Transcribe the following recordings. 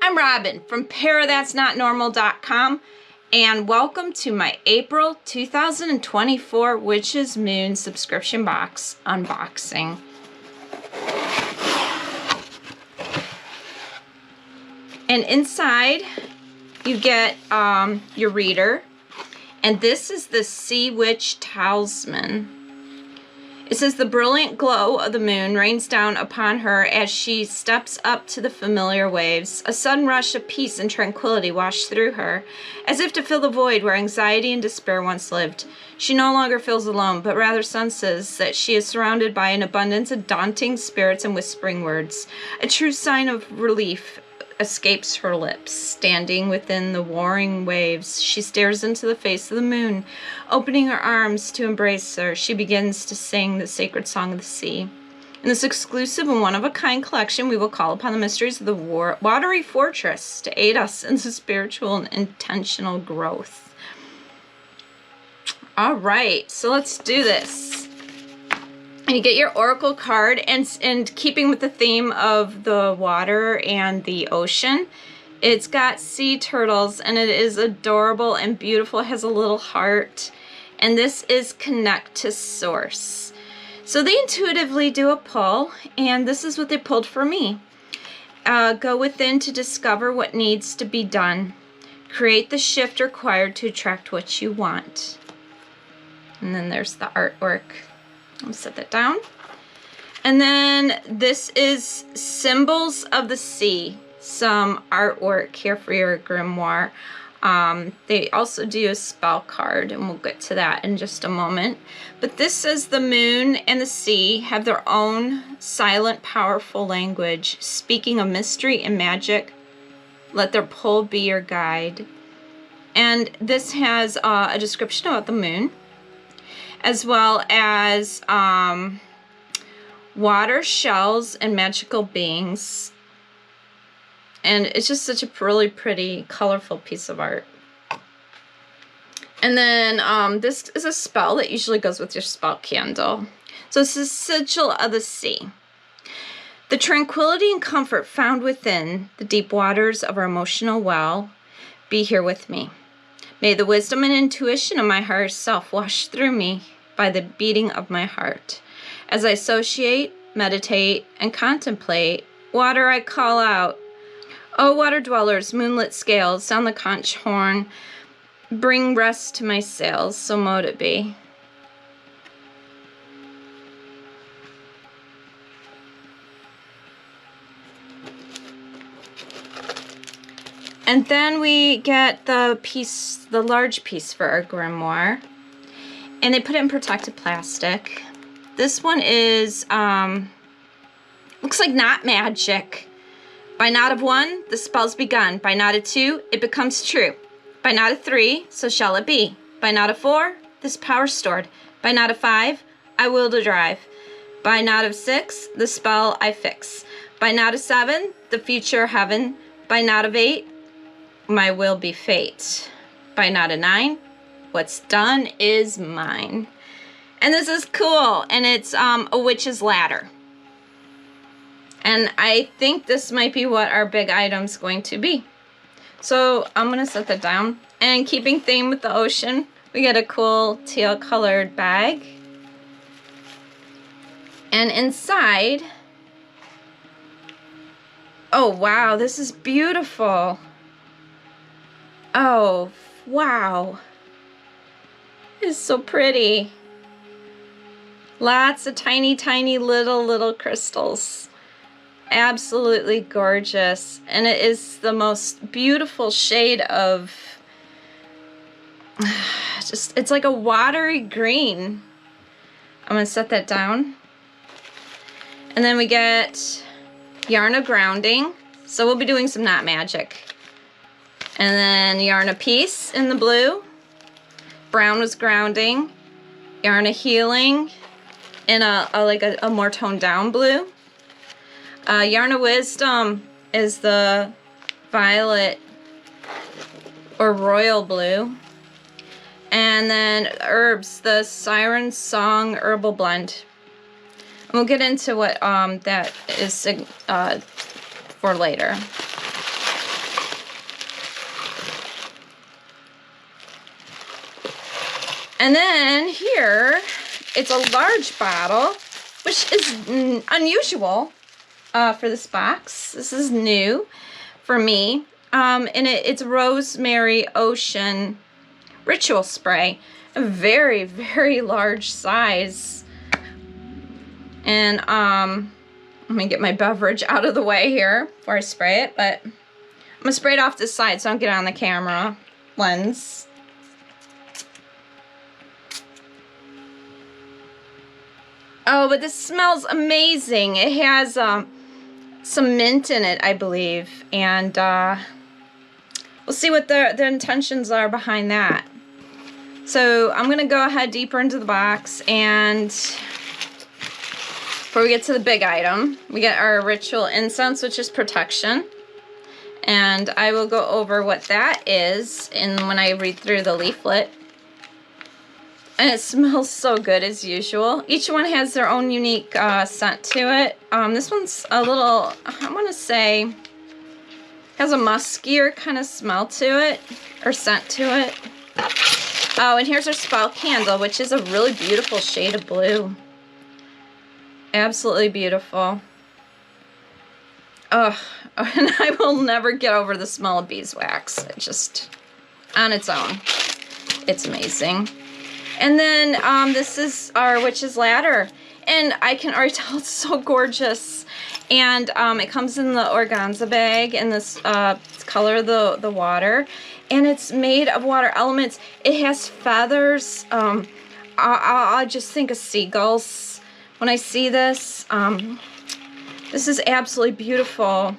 I'm Robin from ParaThatsNotNormal.com, and welcome to my April 2024 Witch's Moon subscription box unboxing. And inside you get your reader, and this is the Sea Witch Talisman. It says the brilliant glow of the moon rains down upon her as she steps up to the familiar waves. A sudden rush of peace and tranquility washed through her, as if to fill the void where anxiety and despair once lived. She no longer feels alone, but rather senses that she is surrounded by an abundance of daunting spirits and whispering words. A true sign of relief escapes her lips. Standing within the warring waves, she stares into the face of the moon. Opening her arms to embrace her, she begins to sing the sacred song of the sea. In this exclusive and one-of-a-kind collection, we will call upon the mysteries of the watery fortress to aid us in the spiritual and intentional growth. All right, so let's do this. And you get your oracle card, and keeping with the theme of the water and the ocean, it's got sea turtles, and it is adorable and beautiful. It has a little heart, and this is Connect to Source. So they intuitively do a pull, and this is what they pulled for me. Go within to discover what needs to be done. Create the shift required to attract what you want. And then there's the artwork. I'll set that down. And then this is Symbols of the Sea, some artwork here for your grimoire. They also do a spell card, and we'll get to that in just a moment. But this says the moon and the sea have their own silent, powerful language, speaking of mystery and magic. Let their pull be your guide. And this has a description about the moon, as well as water, shells, and magical beings. And it's just such a really pretty, colorful piece of art. And then this is a spell that usually goes with your spell candle. So it's the Sigil of the Sea. The tranquility and comfort found within the deep waters of our emotional well, be here with me. May the wisdom and intuition of my higher self wash through me by the beating of my heart. As I associate, meditate, and contemplate, water I call out. O water dwellers, moonlit scales, sound the conch horn, bring rest to my sails, so mote it be. And then we get the piece, the large piece for our grimoire. And they put it in protected plastic. This one is, looks like Not Magic. By knot of 1, the spell's begun. By knot of 2, it becomes true. By knot of 3, so shall it be. By knot of 4, this power's stored. By knot of 5, I will to drive. By knot of 6, the spell I fix. By knot of 7, the future heaven. By knot of 8, my will be fate. By knot of 9, what's done is mine. And this is cool, and it's a witch's ladder. And I think this might be what our big item's going to be. So I'm gonna set that down. And keeping theme with the ocean, we get a cool teal colored bag. And inside, oh wow, this is beautiful. Oh, wow. It's so pretty. Lots of tiny, tiny little crystals. Absolutely gorgeous. And it is the most beautiful shade of it's like a watery green. I'm gonna set that down. And then we get yarn of grounding. So we'll be doing some knot magic. And then yarn of peace in the blue. Brown was grounding. Yarn of healing in a more toned down blue. Yarn of wisdom is the violet or royal blue. And then herbs, the Siren Song Herbal Blend. And we'll get into what that is for later. And then here, it's a large bottle, which is unusual for this box. This is new for me. And it's Rosemary Ocean Ritual Spray. A very, very large size. And let me get my beverage out of the way here before I spray it. But I'm going to spray it off this side so I don't get it on the camera lens. Oh, but this smells amazing. It has some mint in it, I believe. And we'll see what the intentions are behind that. So I'm going to go ahead deeper into the box, and before we get to the big item, we get our ritual incense, which is protection. And I will go over what that is when I read through the leaflet. And it smells so good as usual. Each one has their own unique scent to it. This one's a little, I want to say, has a muskier kind of smell to it, or scent to it. Oh, and here's our spell candle, which is a really beautiful shade of blue. Absolutely beautiful. Oh, and I will never get over the smell of beeswax. It just, on its own, it's amazing. And then this is our witch's ladder, and I can already tell it's so gorgeous. And it comes in the organza bag, and this color of the water, and it's made of water elements. It has feathers. I just think of seagulls when I see this. This is absolutely beautiful.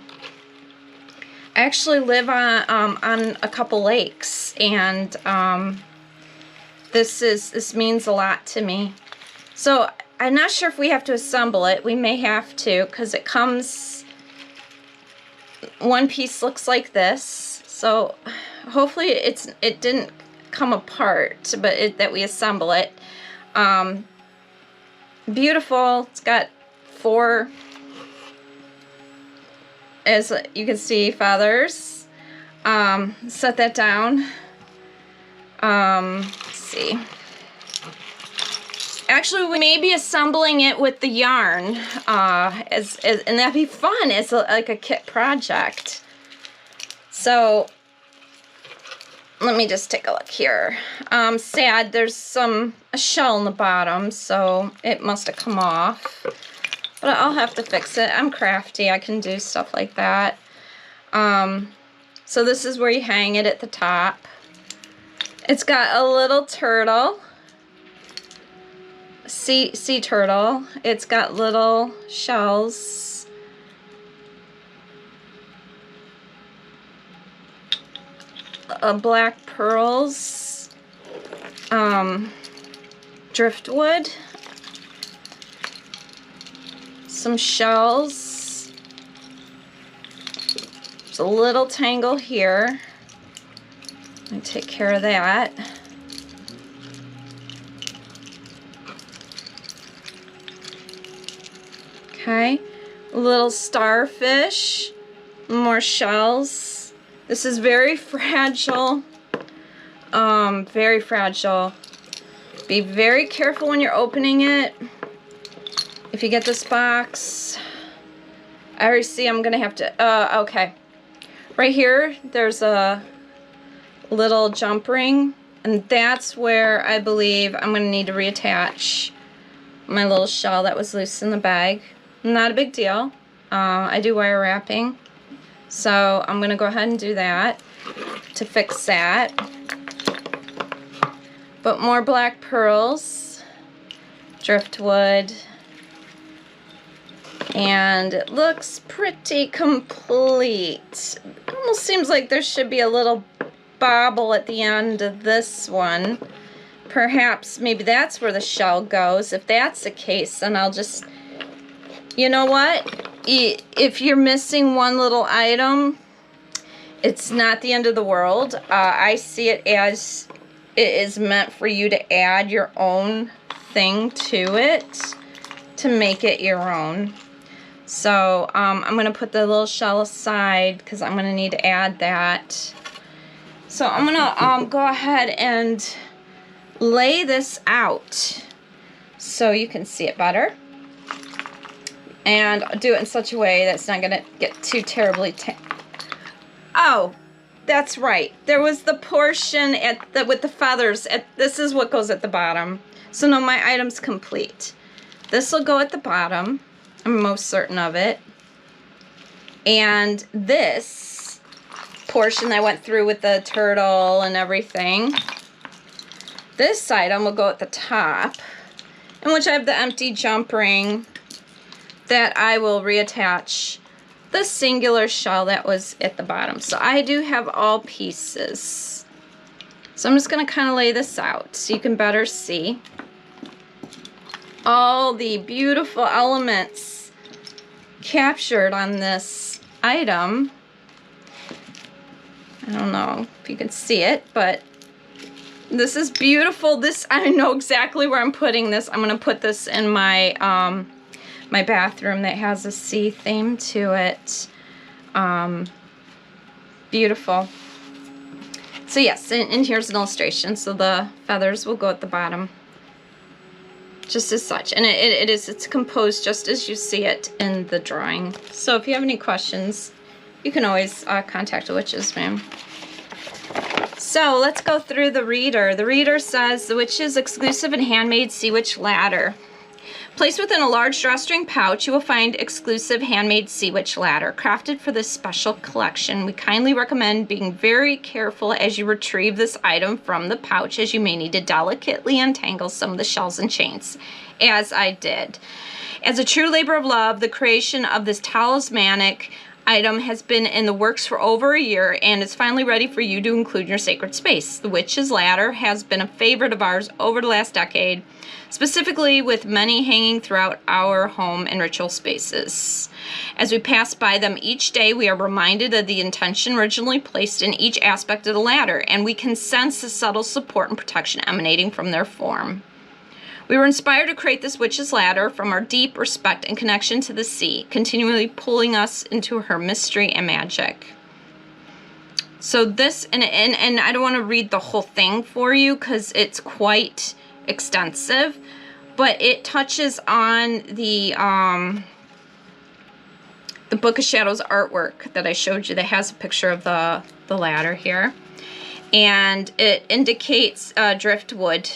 I actually live on a couple lakes, and this means a lot to me. So I'm not sure if we have to assemble it. We may have to, because it comes, one piece looks like this. So hopefully it didn't come apart, but that we assemble it. Beautiful. It's got 4, as you can see, feathers. Set that down. Let's see. Actually, we may be assembling it with the yarn, and that'd be fun as like a kit project. So let me just take a look here. Sad, there's a shell in the bottom, so it must have come off. But I'll have to fix it. I'm crafty. I can do stuff like that. So this is where you hang it at the top. It's got a little turtle. Sea turtle. It's got little shells. Black pearls. Driftwood. Some shells. There's a little tangle here. I take care of that. Okay, a little starfish, more shells. This is very fragile, very fragile. Be very careful when you're opening it. If you get this box, I already see I'm gonna have to, okay. Right here, there's a little jump ring, and that's where I believe I'm gonna need to reattach my little shell that was loose in the bag. Not a big deal. I do wire wrapping, so I'm gonna go ahead and do that to fix that. But more black pearls, driftwood, and it looks pretty complete. It almost seems like there should be a little bobble at the end of this one. Perhaps maybe that's where the shell goes. If that's the case, then I'll just, you know what? If you're missing one little item, it's not the end of the world. I see it as it is meant for you to add your own thing to it to make it your own. So I'm going to put the little shell aside because I'm going to need to add that. So I'm going to go ahead and lay this out so you can see it better. And do it in such a way that's not going to get too terribly oh, that's right. There was the portion with the feathers. This is what goes at the bottom. So no, my item's complete. This will go at the bottom. I'm most certain of it. And this portion I went through with the turtle and everything, this item will go at the top, in which I have the empty jump ring that I will reattach the singular shell that was at the bottom. So I do have all pieces. So I'm just going to kind of lay this out so you can better see all the beautiful elements captured on this item. I don't know if you can see it, but this is beautiful. This, I know exactly where I'm putting this. I'm going to put this in my my bathroom that has a sea theme to it. Beautiful. So yes, and here's an illustration. So the feathers will go at the bottom, just as such. And it's composed just as you see it in the drawing. So if you have any questions, you can always contact the witches, ma'am. So let's go through the reader. The reader says, the witch's exclusive and handmade Sea Witch ladder. Placed within a large drawstring pouch, you will find exclusive handmade Sea Witch ladder. Crafted for this special collection, we kindly recommend being very careful as you retrieve this item from the pouch, as you may need to delicately untangle some of the shells and chains, as I did. As a true labor of love, the creation of this talismanic item has been in the works for over a year and is finally ready for you to include in your sacred space. The Witch's Ladder has been a favorite of ours over the last decade, specifically with many hanging throughout our home and ritual spaces. As we pass by them each day, we are reminded of the intention originally placed in each aspect of the ladder, and we can sense the subtle support and protection emanating from their form. We were inspired to create this witch's ladder from our deep respect and connection to the sea, continually pulling us into her mystery and magic. So this, and I don't want to read the whole thing for you because it's quite extensive, but it touches on the Book of Shadows artwork that I showed you that has a picture of the ladder here. And it indicates driftwood.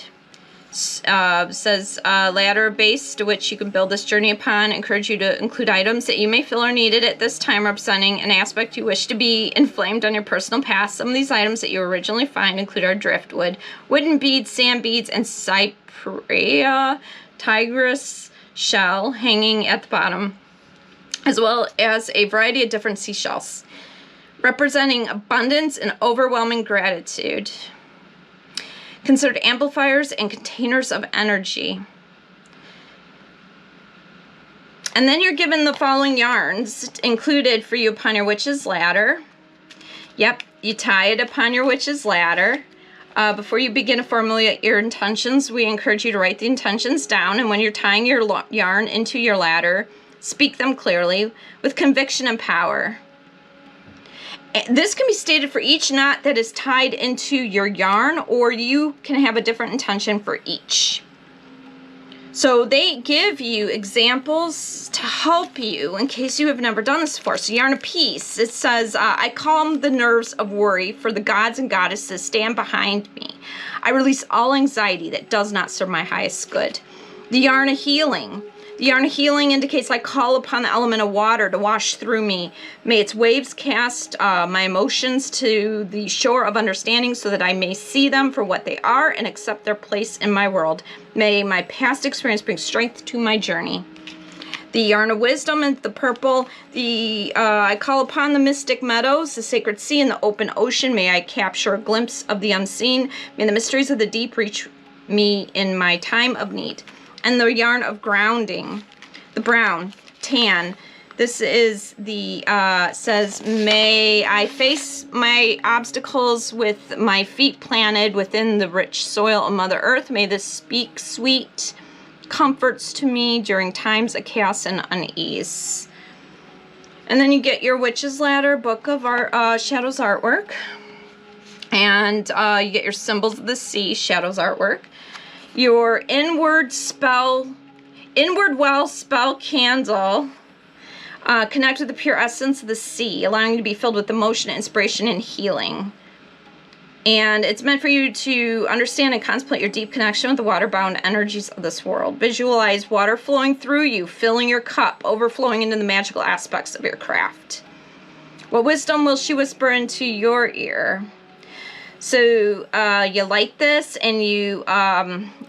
Says ladder base to which you can build this journey upon. Encourage you to include items that you may feel are needed at this time, representing an aspect you wish to be inflamed on your personal path. Some of these items that you originally find include our driftwood, wooden beads, sand beads, and cyprea tigris shell hanging at the bottom, as well as a variety of different seashells, representing abundance and overwhelming gratitude. Considered amplifiers and containers of energy. And then you're given the following yarns included for you upon your witch's ladder. Yep, you tie it upon your witch's ladder. Before you begin to formulate your intentions, we encourage you to write the intentions down, and when you're tying your yarn into your ladder, speak them clearly with conviction and power. This can be stated for each knot that is tied into your yarn, or you can have a different intention for each. So they give you examples to help you in case you have never done this before. So Yarn of Peace, it says, I calm the nerves of worry, for the gods and goddesses stand behind me. I release all anxiety that does not serve my highest good. The Yarn of Healing. The Yarn of Healing indicates I call upon the element of water to wash through me. May its waves cast my emotions to the shore of understanding so that I may see them for what they are and accept their place in my world. May my past experience bring strength to my journey. The Yarn of Wisdom and the purple. I call upon the mystic meadows, the sacred sea, and the open ocean. May I capture a glimpse of the unseen. May the mysteries of the deep reach me in my time of need. And the Yarn of Grounding, the brown, tan. This is the, says, may I face my obstacles with my feet planted within the rich soil of Mother Earth. May this speak sweet comforts to me during times of chaos and unease. And then you get your Witch's Ladder Book of Shadows artwork. And you get your symbols of the sea, shadows artwork. Your inward well spell candle. Connect with the pure essence of the sea, allowing you to be filled with emotion, inspiration, and healing. And it's meant for you to understand and contemplate your deep connection with the water-bound energies of this world. Visualize water flowing through you, filling your cup, overflowing into the magical aspects of your craft. What wisdom will she whisper into your ear? So you light this and you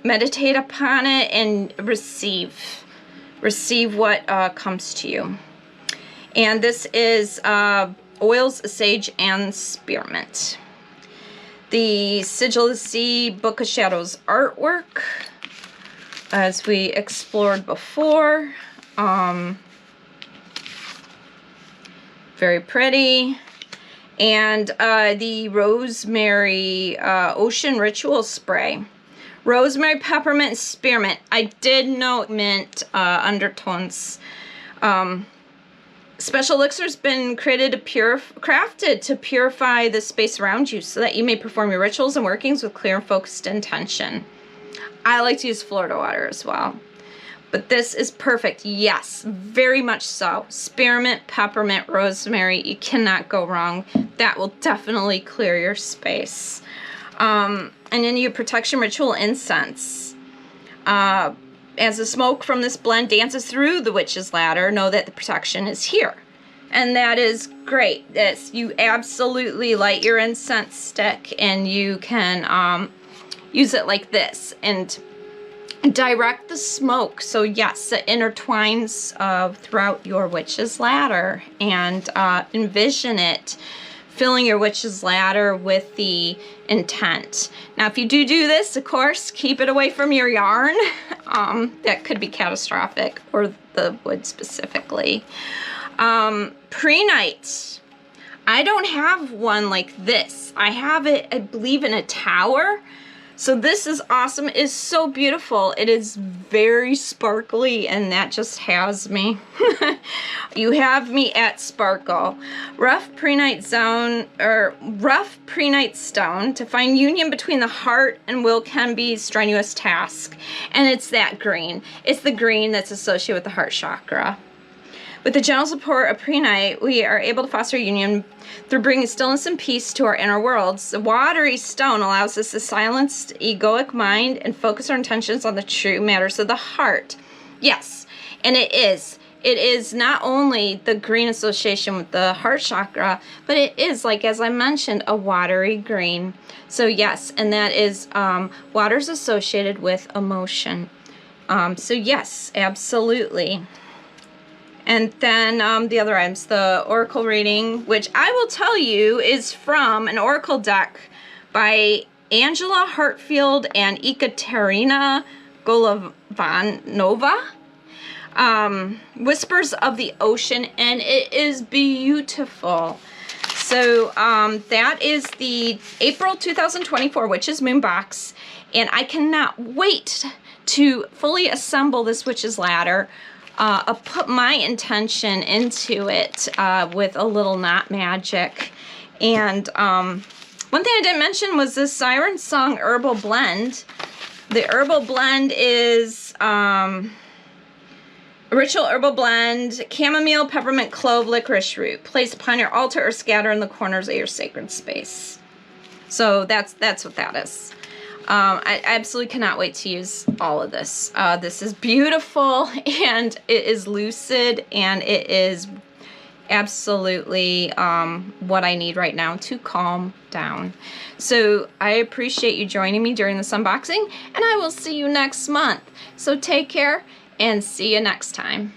meditate upon it and receive what comes to you. And this is oils, sage, and spearmint. The Sigil of the Sea, Book of Shadows artwork, as we explored before. Very pretty. And the Rosemary Ocean Ritual Spray. Rosemary, peppermint, and spearmint. I did note mint undertones. Special elixir has been crafted to purify the space around you so that you may perform your rituals and workings with clear and focused intention. I like to use Florida water as well. But this is perfect. Yes, very much so. Spearmint, peppermint, rosemary. You cannot go wrong. That will definitely clear your space. And then your protection ritual incense. As the smoke from this blend dances through the witch's ladder, know that the protection is here. And that is great. You absolutely light your incense stick and you can use it like this and direct the smoke. So yes, it intertwines throughout your witch's ladder, and envision it filling your witch's ladder with the intent. Now, if you do this, of course, keep it away from your yarn. That could be catastrophic, or the wood specifically. Pre-night. I don't have one like this. I have it, I believe, in a tower. So this is awesome. It is so beautiful. It is very sparkly, and that just has me. You have me at sparkle. Rough pre-night stone to find union between the heart and will can be a strenuous task. And it's that green. It's the green that's associated with the heart chakra. With the gentle support of pre-night, we are able to foster union through bringing stillness and peace to our inner worlds. The watery stone allows us to silence the egoic mind and focus our intentions on the true matters of the heart. Yes, and it is. It is not only the green association with the heart chakra, but it is, like as I mentioned, a watery green. So yes, and that is water's associated with emotion. So yes, absolutely. And then the other items, the oracle reading, which I will tell you is from an oracle deck by Angela Hartfield and Ekaterina Golovanova. Whispers of the Ocean, and it is beautiful. So that is the April 2024 Witch's Moon box, and I cannot wait to fully assemble this Witch's Ladder. I'll put my intention into it with a little knot magic. And one thing I didn't mention was this Siren Song Herbal Blend. The Herbal Blend is Ritual Herbal Blend, Chamomile, Peppermint, Clove, Licorice Root. Place upon your altar or scatter in the corners of your sacred space. So that's what that is. I absolutely cannot wait to use all of this. This is beautiful, and it is lucid, and it is absolutely what I need right now to calm down. So I appreciate you joining me during this unboxing, and I will see you next month. So take care, and see you next time.